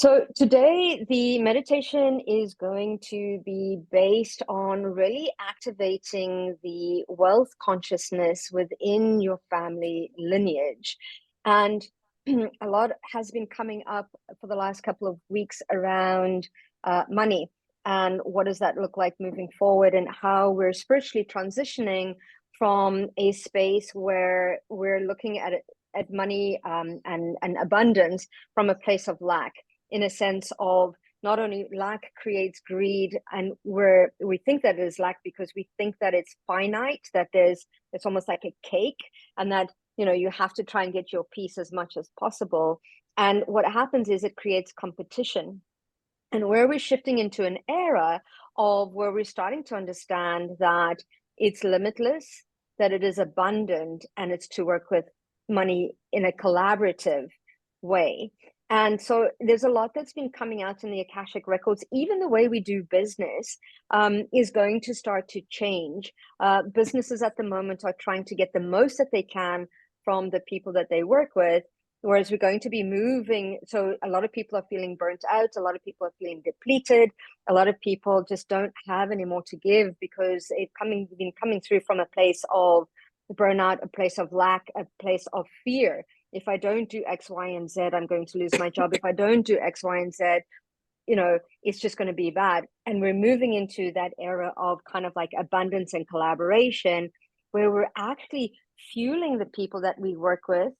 So today the meditation is going to be based on really activating the wealth consciousness within your family lineage. And a lot has been coming up for the last couple of weeks around money and what does that look like moving forward, and how we're spiritually transitioning from a space where we're looking at money and abundance from a place of lack, in a sense of not only lack creates greed, and we think that it is lack because we think that it's finite, that it's almost like a cake, and that you have to try and get your piece as much as possible. And what happens is it creates competition, and where we're shifting into an era of where we're starting to understand that it's limitless, that it is abundant, and it's to work with money in a collaborative way. And so there's a lot that's been coming out in the Akashic records. Even the way we do business is going to start to change. Businesses at the moment are trying to get the most that they can from the people that they work with, whereas we're going to be moving. So a lot of people are feeling burnt out. A lot of people are feeling depleted. A lot of people just don't have any more to give because it's been coming through from a place of burnout, a place of lack, a place of fear. If I don't do X, Y, and Z, I'm going to lose my job. If I don't do X, Y, and Z, it's just going to be bad. And we're moving into that era of kind of like abundance and collaboration, where we're actually fueling the people that we work with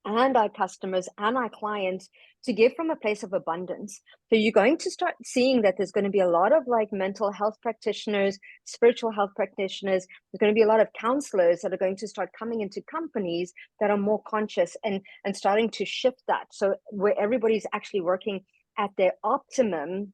and our customers and our clients to give from a place of abundance. So you're going to start seeing that there's going to be a lot of like mental health practitioners, spiritual health practitioners. There's going to be a lot of counselors that are going to start coming into companies that are more conscious and starting to shift that. So where everybody's actually working at their optimum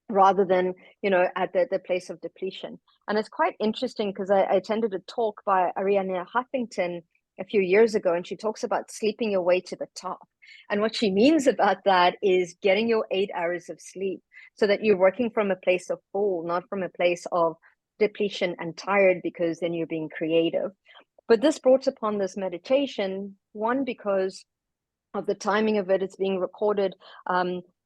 rather than, at the place of depletion. And it's quite interesting because I attended a talk by Ariana Huffington a few years ago, and she talks about sleeping your way to the top. And what she means about that is getting your 8 hours of sleep so that you're working from a place of full, not from a place of depletion and tired, because then you're being creative. But this brought upon this meditation, one, because of the timing of it. It's being recorded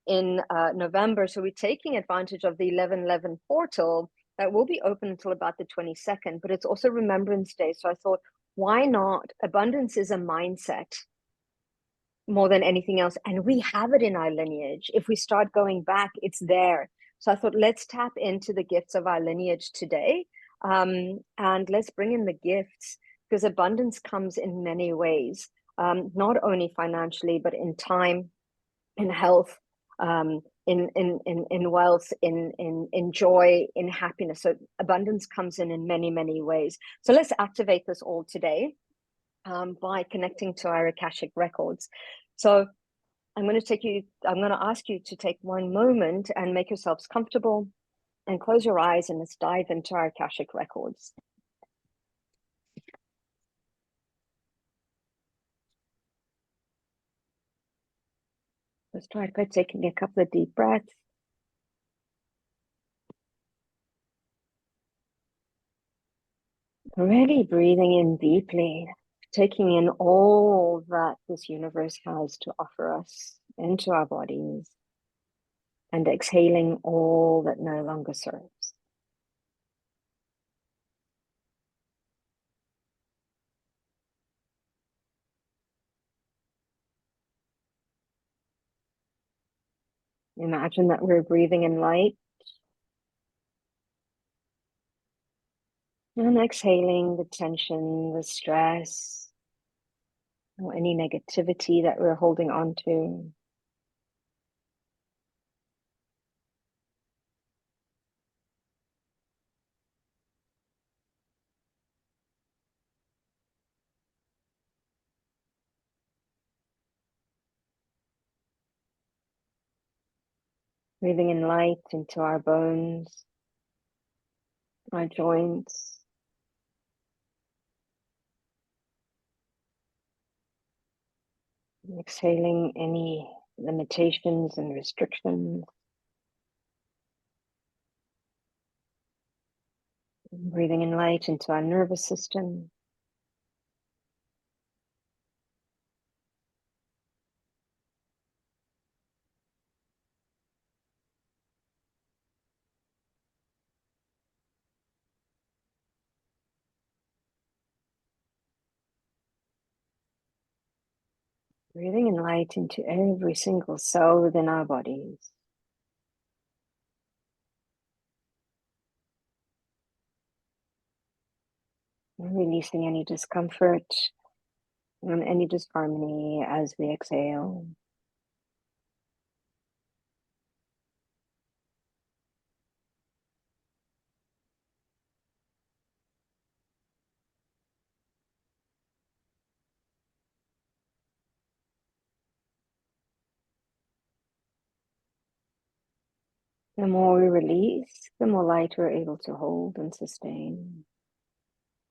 in November. So we're taking advantage of the 11/11 portal that will be open until about the 22nd, but it's also Remembrance Day. So I thought, why not? Abundance is a mindset more than anything else. And we have it in our lineage. If we start going back, it's there. So I thought, let's tap into the gifts of our lineage today. And let's bring in the gifts, because abundance comes in many ways, not only financially, but in time, in health, in wealth, in joy, in happiness. So abundance comes in many, many ways. So let's activate this all today by connecting to our Akashic records. So I'm going to ask you to take one moment and make yourselves comfortable and close your eyes, and let's dive into our Akashic records. Let's start by taking a couple of deep breaths. Really breathing in deeply, taking in all that this universe has to offer us into our bodies, and exhaling all that no longer serves. Imagine that we're breathing in light and exhaling the tension, the stress, or any negativity that we're holding on to. Breathing in light into our bones, our joints. Exhaling any limitations and restrictions. Breathing in light into our nervous system. Breathing in light into every single cell within our bodies. And releasing any discomfort and any disharmony as we exhale. The more we release, the more light we're able to hold and sustain.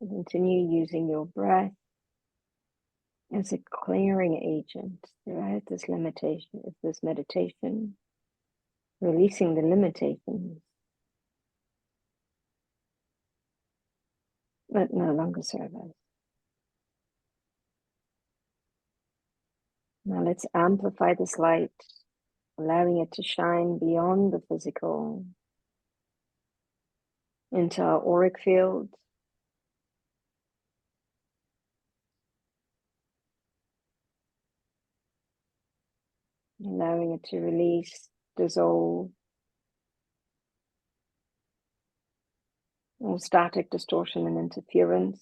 And continue using your breath as a clearing agent throughout this meditation, releasing the limitations that no longer serve us. Now let's amplify this light, allowing it to shine beyond the physical into our auric field, allowing it to release, dissolve all static distortion and interference.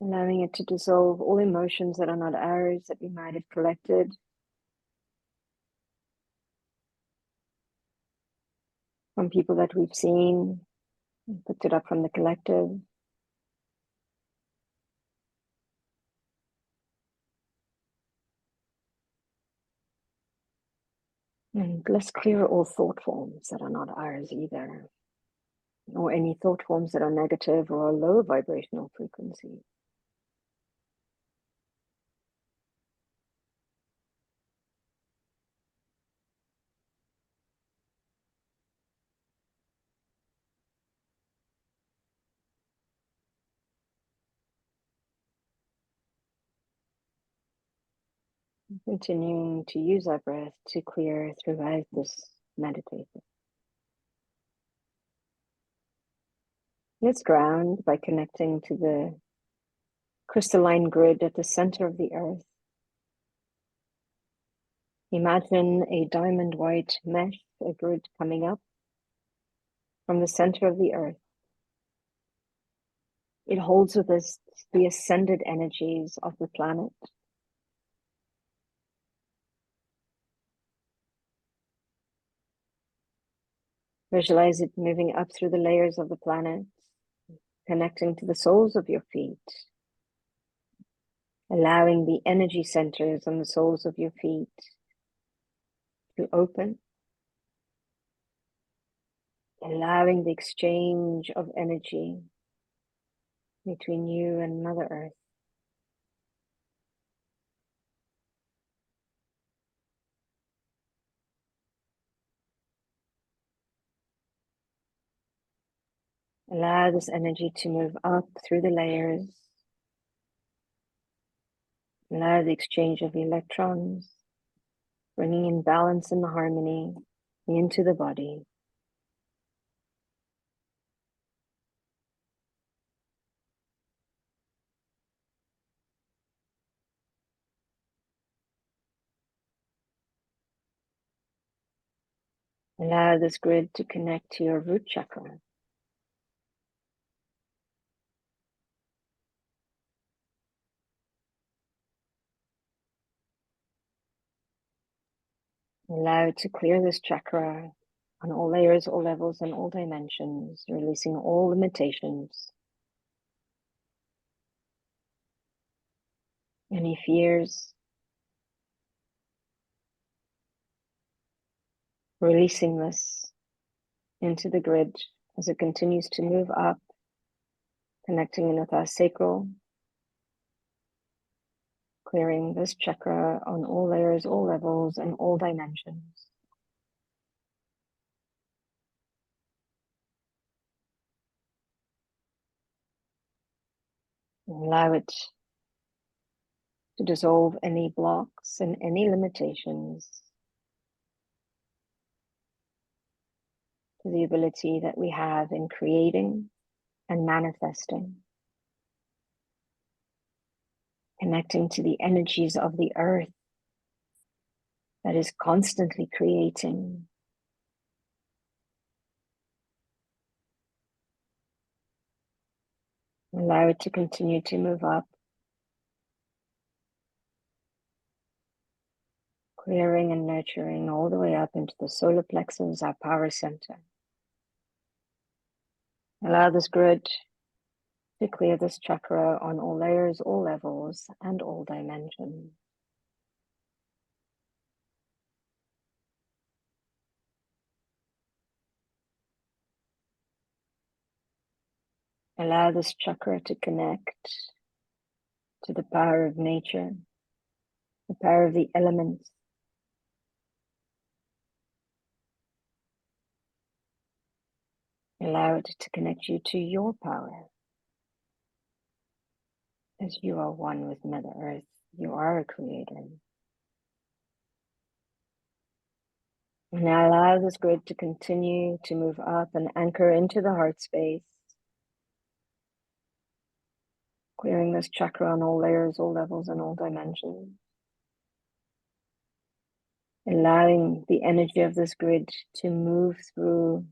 Allowing it to dissolve all emotions that are not ours that we might have collected from people that we've seen, picked it up from the collective. And let's clear all thought forms that are not ours either, or any thought forms that are negative or low vibrational frequency. Continuing to use our breath to clear throughout this meditation. Let's ground by connecting to the crystalline grid at the center of the earth. Imagine a diamond white mesh, a grid coming up from the center of the earth. It holds with us the ascended energies of the planet. Visualize it moving up through the layers of the planet, connecting to the soles of your feet, allowing the energy centers on the soles of your feet to open, allowing the exchange of energy between you and Mother Earth. Allow this energy to move up through the layers. Allow the exchange of electrons, bringing in balance and harmony into the body. Allow this grid to connect to your root chakra. Allow it to clear this chakra on all layers, all levels, and all dimensions, releasing all limitations, any fears, releasing this into the grid as it continues to move up, connecting in with our sacral, clearing this chakra on all layers, all levels, and all dimensions. Allow it to dissolve any blocks and any limitations to the ability that we have in creating and manifesting, connecting to the energies of the earth that is constantly creating. Allow it to continue to move up, clearing and nurturing all the way up into the solar plexus, our power center. Allow this grid to clear this chakra on all layers, all levels, and all dimensions. Allow this chakra to connect to the power of nature, the power of the elements. Allow it to connect you to your power, as you are one with Mother Earth. You are a creator. And now allow this grid to continue to move up and anchor into the heart space, clearing this chakra on all layers, all levels, and all dimensions. Allowing the energy of this grid to move through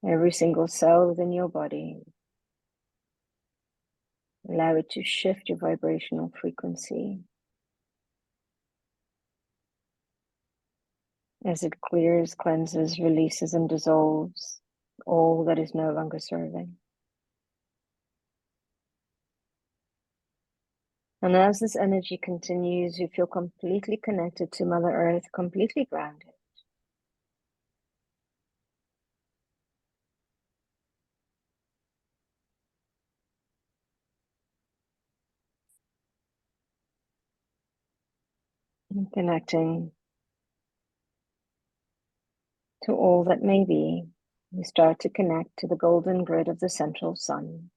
every single cell within your body. Allow it to shift your vibrational frequency as it clears, cleanses, releases, and dissolves all that is no longer serving. And as this energy continues, you feel completely connected to Mother Earth, completely grounded. And connecting to all that may be, you start to connect to the golden grid of the central sun.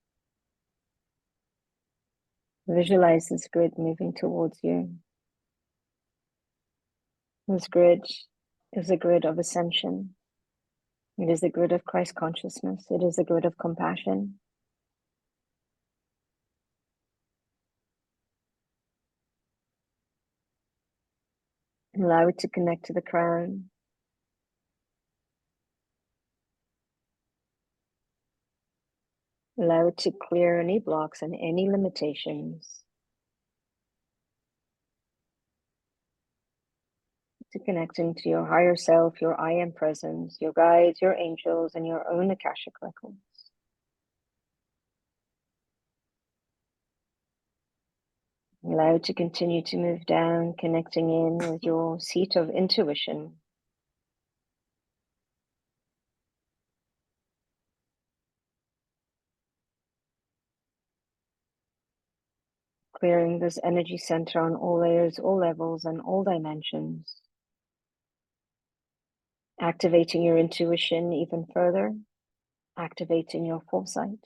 Visualize this grid moving towards you. This grid is a grid of ascension. It is a grid of Christ consciousness. It is a grid of compassion. Allow it to connect to the crown. Allow it to clear any blocks and any limitations. To connect into your higher self, your I am presence, your guides, your angels, and your own Akashic records. Allow it to continue to move down, connecting in with your seat of intuition. Clearing this energy center on all layers, all levels, and all dimensions. Activating your intuition even further. Activating your foresight.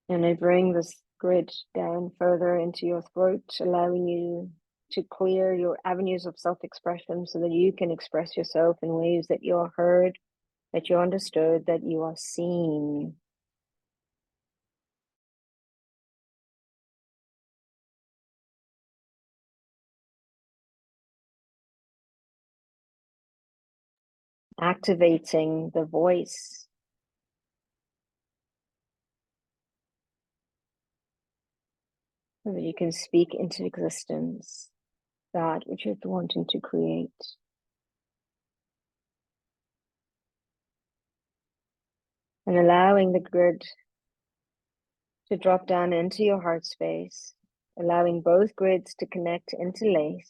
And I bring this grid down further into your throat, allowing you to clear your avenues of self-expression so that you can express yourself in ways that you're heard, that you're understood, that you are seen. Activating the voice. So that you can speak into existence that which you're wanting to create. And allowing the grid to drop down into your heart space, allowing both grids to connect, interlace,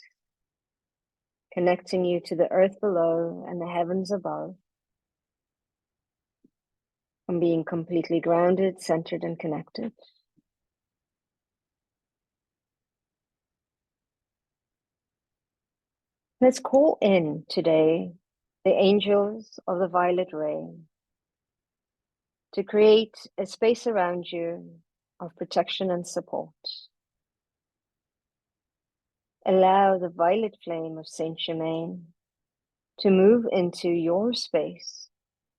connecting you to the earth below and the heavens above, and being completely grounded, centered, and connected. Let's call in today the angels of the violet ray. to create a space around you of protection and support. Allow the violet flame of Saint Germain to move into your space,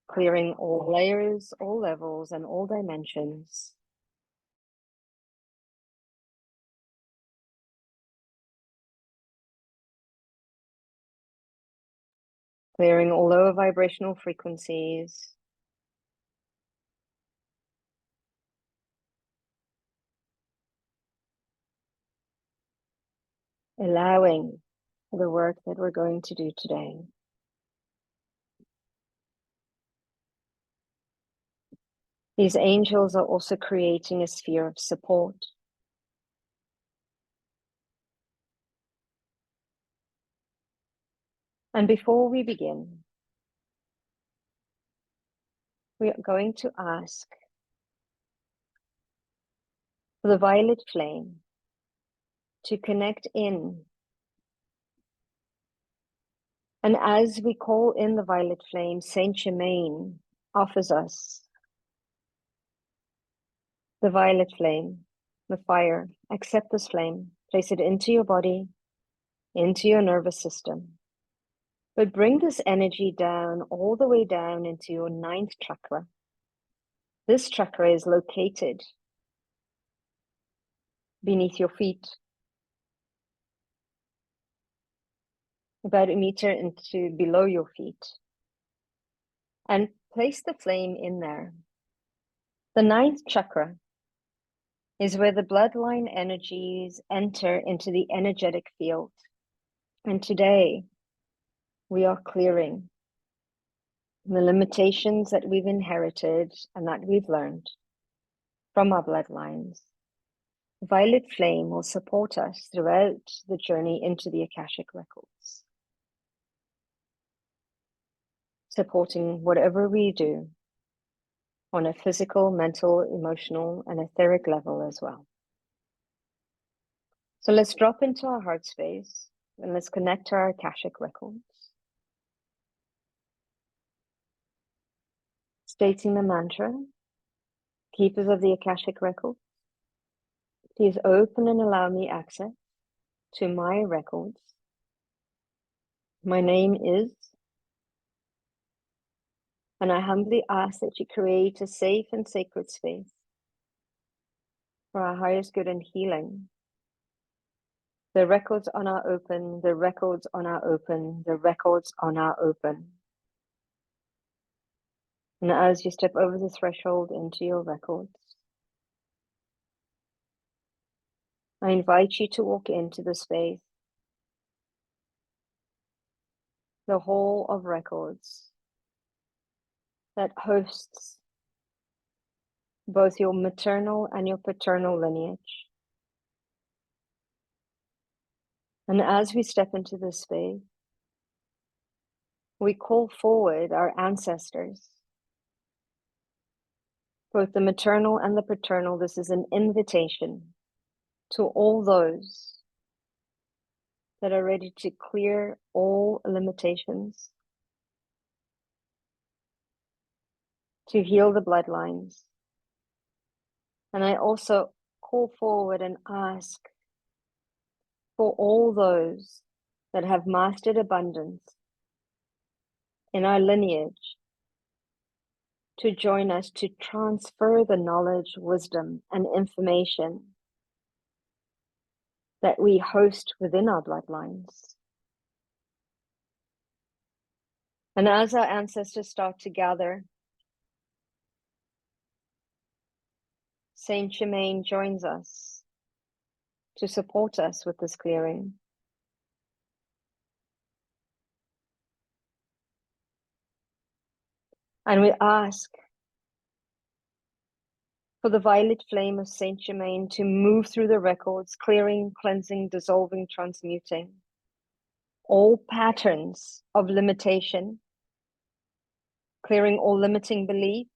clearing all layers, all levels, and all dimensions. Clearing all lower vibrational frequencies. Allowing the work that we're going to do today. These angels are also creating a sphere of support. And before we begin, we are going to ask for the violet flame to connect in. And as we call in the violet flame, Saint Germain offers us the violet flame, the fire. Accept this flame, place it into your body, into your nervous system. But bring this energy down, all the way down into your 9th chakra. This chakra is located beneath your feet, about a meter into below your feet. And place the flame in there. The 9th chakra is where the bloodline energies enter into the energetic field. And today, we are clearing the limitations that we've inherited and that we've learned from our bloodlines. Violet flame will support us throughout the journey into the Akashic records, supporting whatever we do on a physical, mental, emotional, and etheric level as well. So let's drop into our heart space and let's connect to our Akashic records. Stating the mantra, keepers of the Akashic records, please open and allow me access to my records. My name is, and I humbly ask that you create a safe and sacred space for our highest good and healing. The records on our open, the records on our open, the records on our open. And as you step over the threshold into your records, I invite you to walk into the space, the hall of records that hosts both your maternal and your paternal lineage. And as we step into this space, we call forward our ancestors, both the maternal and the paternal. This is an invitation to all those that are ready to clear all limitations, to heal the bloodlines. And I also call forward and ask for all those that have mastered abundance in our lineage to join us to transfer the knowledge, wisdom, and information that we host within our bloodlines. And as our ancestors start to gather, Saint Germain joins us to support us with this clearing. And we ask for the violet flame of Saint Germain to move through the records, clearing, cleansing, dissolving, transmuting all patterns of limitation, clearing all limiting beliefs,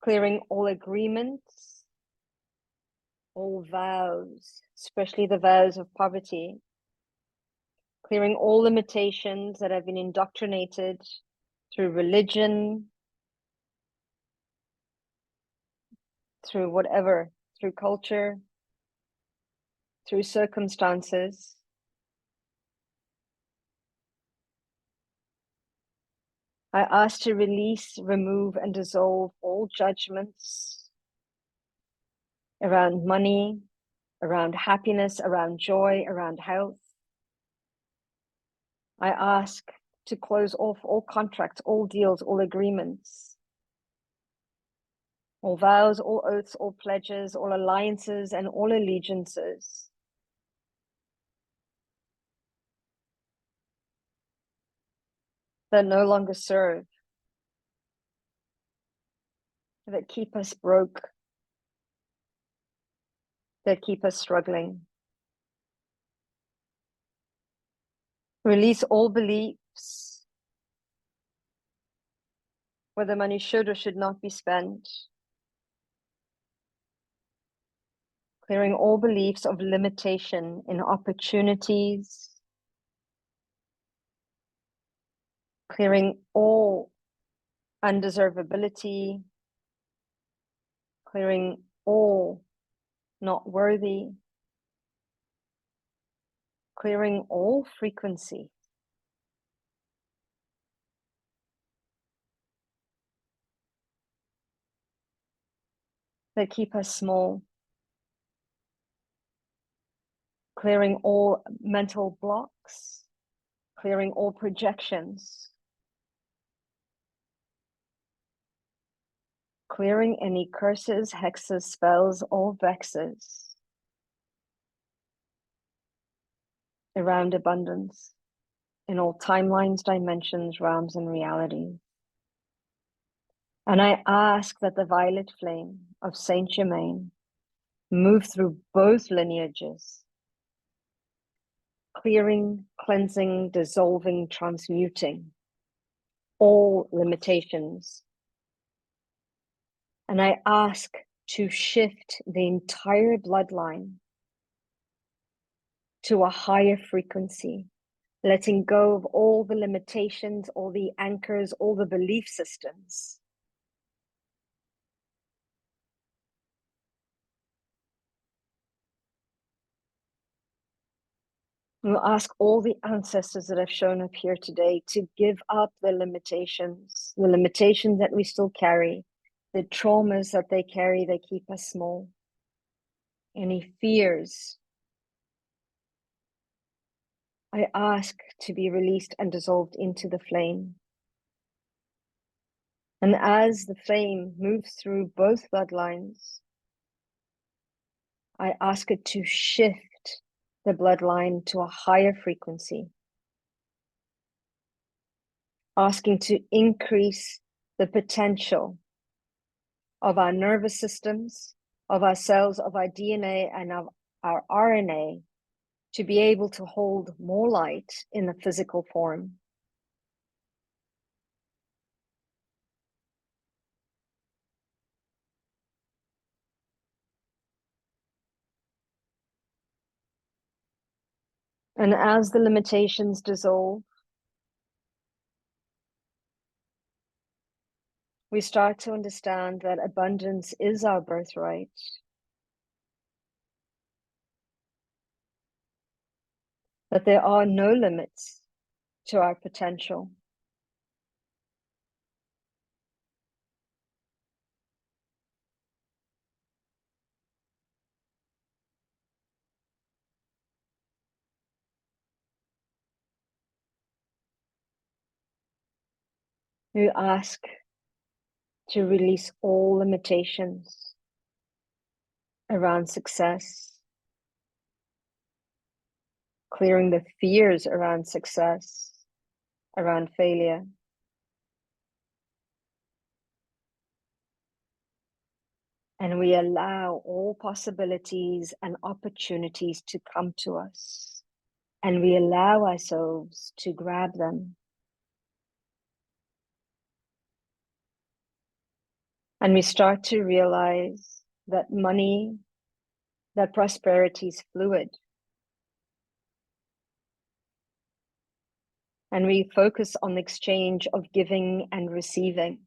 clearing all agreements, all vows, especially the vows of poverty, clearing all limitations that have been indoctrinated through religion, through whatever, through culture, through circumstances. I ask to release, remove, and dissolve all judgments around money, around happiness, around joy, around health. I ask to close off all contracts, all deals, all agreements, all vows, all oaths, all pledges, all alliances, and all allegiances that no longer serve, that keep us broke, that keep us struggling. Release all beliefs, whether money should or should not be spent. Clearing all beliefs of limitation in opportunities. Clearing all undeservability. Clearing all not worthy. Clearing all frequency. That keep us small. Clearing all mental blocks. Clearing all projections. Clearing any curses, hexes, spells, or vexes around abundance in all timelines, dimensions, realms, and realities. And I ask that the violet flame of Saint Germain move through both lineages, clearing, cleansing, dissolving, transmuting all limitations. And I ask to shift the entire bloodline to a higher frequency, letting go of all the limitations, all the anchors, all the belief systems. We'll ask all the ancestors that have shown up here today to give up the limitations that we still carry, the traumas that they carry, they keep us small. Any fears, I ask to be released and dissolved into the flame. And as the flame moves through both bloodlines, I ask it to shift the bloodline to a higher frequency, asking to increase the potential of our nervous systems, of our cells, of our DNA, and of our RNA to be able to hold more light in the physical form. And as the limitations dissolve, we start to understand that abundance is our birthright. That there are no limits to our potential. We ask to release all limitations around success, clearing the fears around success, around failure. And we allow all possibilities and opportunities to come to us. And we allow ourselves to grab them. And we start to realize that money, that prosperity is fluid. And we focus on the exchange of giving and receiving.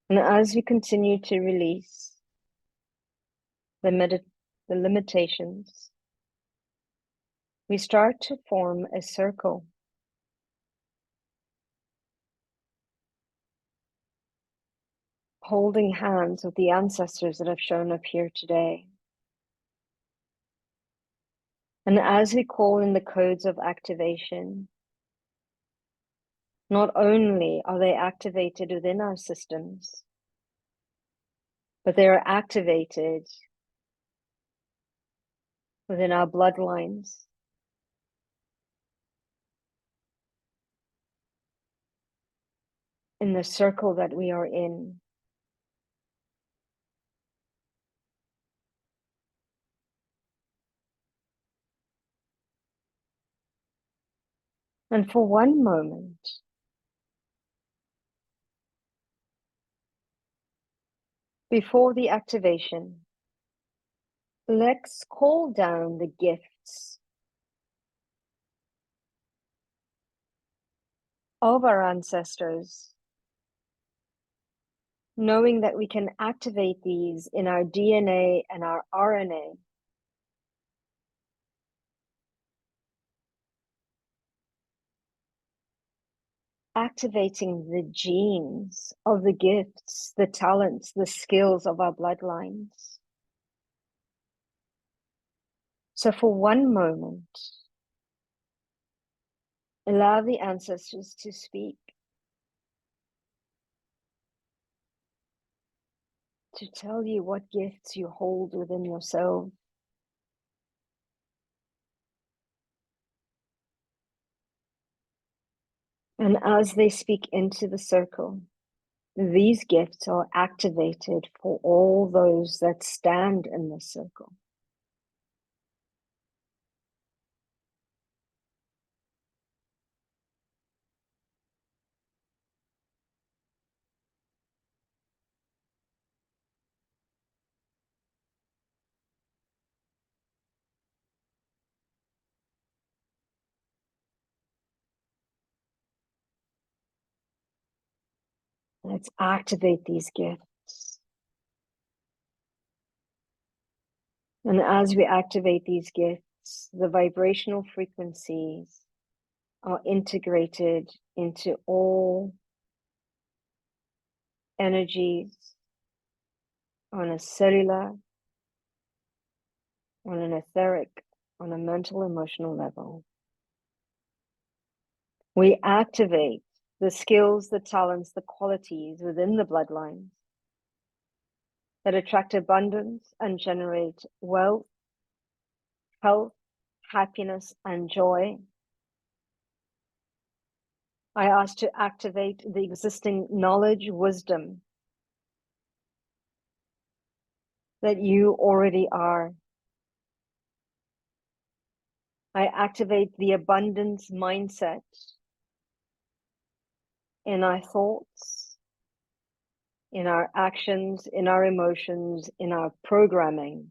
And as we continue to release the limitations, we start to form a circle. Holding hands with the ancestors that have shown up here today. And as we call in the codes of activation, not only are they activated within our systems, but they are activated within our bloodlines. In the circle that we are in. And for one moment, before the activation, let's call down the gifts of our ancestors, knowing that we can activate these in our DNA and our RNA. Activating the genes of the gifts, the talents, the skills of our bloodlines. So for one moment, allow the ancestors to speak, to tell you what gifts you hold within yourself. And as they speak into the circle, these gifts are activated for all those that stand in the circle. Let's activate these gifts. And as we activate these gifts, the vibrational frequencies are integrated into all energies on a cellular, on an etheric, on a mental, emotional level. We activate the skills, the talents, the qualities within the bloodlines that attract abundance and generate wealth, health, happiness, and joy. I ask to activate the existing knowledge, wisdom that you already are. I activate the abundance mindset in our thoughts, in our actions, in our emotions, in our programming.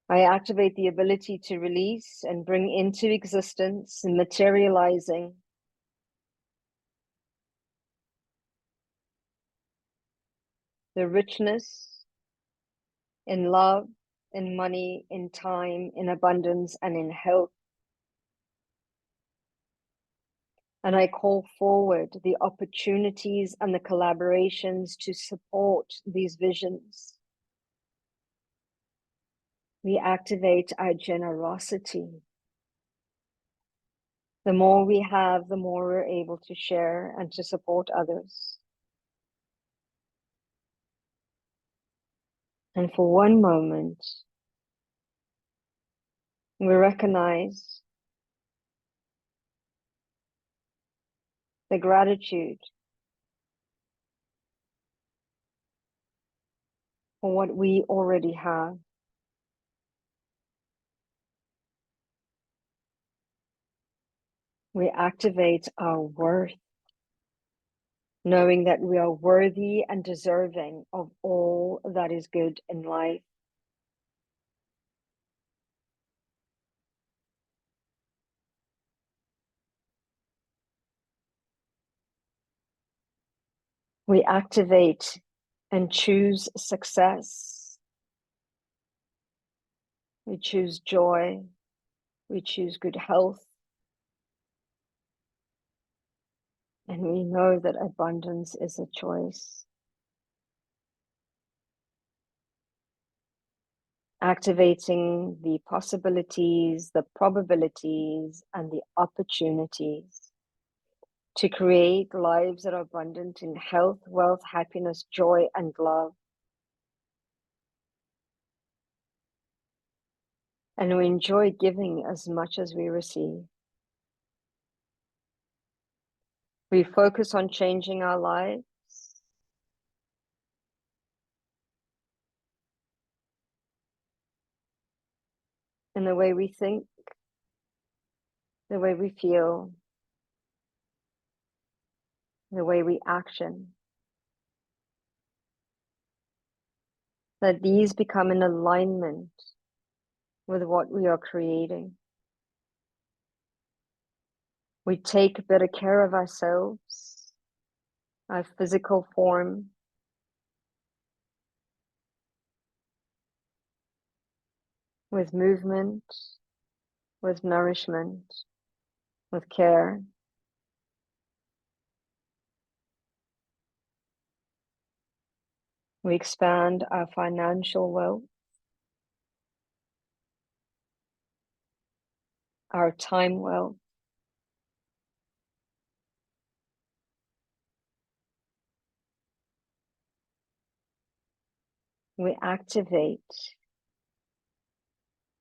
I activate the ability to release and bring into existence and materializing the richness in love, in money, in time, in abundance, and in health. And I call forward the opportunities and the collaborations to support these visions. We activate our generosity. The more we have, the more we're able to share and to support others. And for one moment, we recognize the gratitude for what we already have. We activate our worth, knowing that we are worthy and deserving of all that is good in life. We activate and choose success. We choose joy. We choose good health. And we know that abundance is a choice. Activating the possibilities, the probabilities, and the opportunities to create lives that are abundant in health, wealth, happiness, joy, and love. And we enjoy giving as much as we receive. We focus on changing our lives. In the way we think, the way we feel, the way we action. That these become in alignment with what we are creating. We take better care of ourselves, our physical form, with movement, with nourishment, with care. We expand our financial wealth, our time wealth. We activate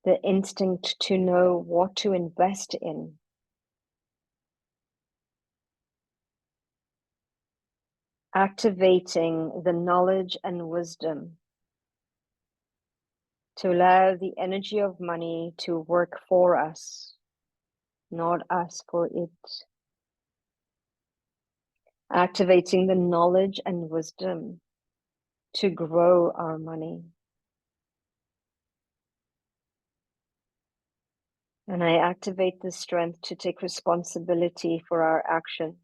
the instinct to know what to invest in. Activating the knowledge and wisdom to allow the energy of money to work for us, not us for it. Activating the knowledge and wisdom to grow our money. And I activate the strength to take responsibility for our actions.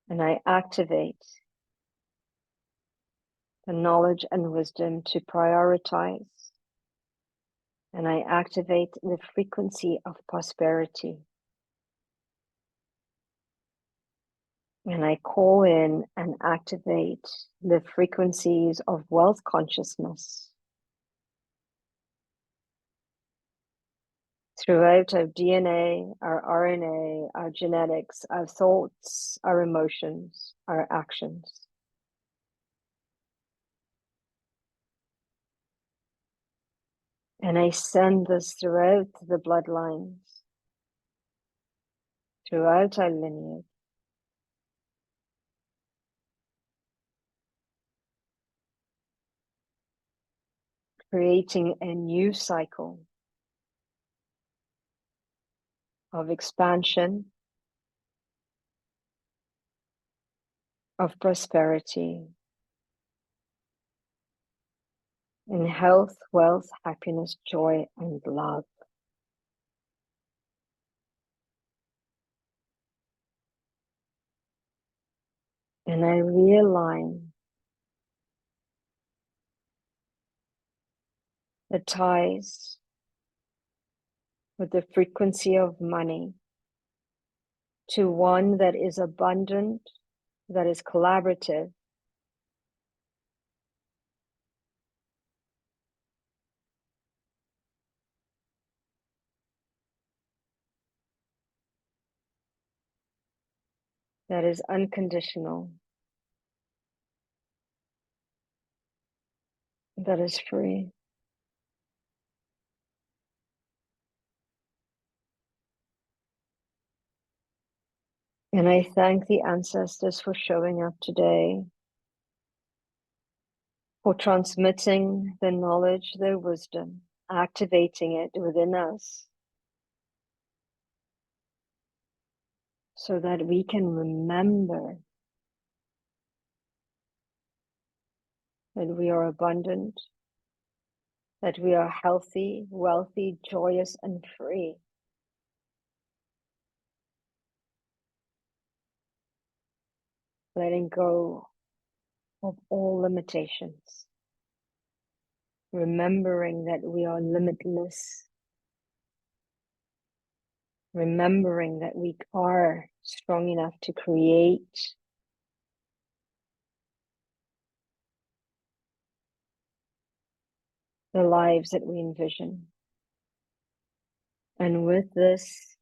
And I activate the knowledge and wisdom to prioritize. And I activate the frequency of prosperity. And I call in and activate the frequencies of wealth consciousness throughout our DNA, our RNA, our genetics, our thoughts, our emotions, our actions. And I send this throughout the bloodlines, throughout our lineage. Creating a new cycle of expansion, of prosperity, in health, wealth, happiness, joy, and love. And I realign the ties with the frequency of money to one that is abundant, that is collaborative, that is unconditional, that is free. And I thank the ancestors for showing up today, for transmitting their knowledge, their wisdom, activating it within us so that we can remember that we are abundant, that we are healthy, wealthy, joyous, and free. Letting go of all limitations, remembering that we are limitless, remembering that we are strong enough to create the lives that we envision. And with this,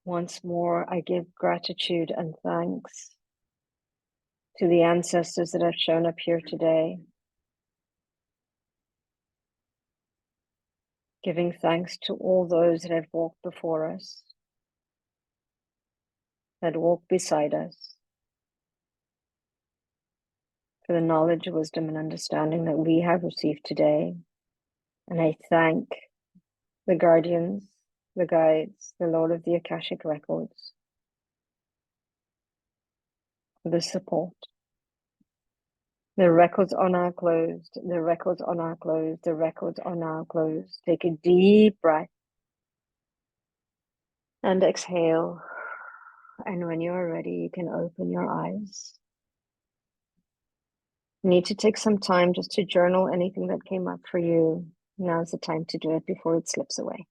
once more, I give gratitude and thanks to the ancestors that have shown up here today, giving thanks to all those that have walked before us, that walk beside us, for the knowledge, wisdom, and understanding that we have received today. And I thank the guardians, the guides, the Lord of the Akashic records for the support. The records are now closed. The records are now closed. The records are now closed. Take a deep breath and exhale. And when you are ready, you can open your eyes. You need to take some time just to journal anything that came up for you. Now's the time to do it before it slips away.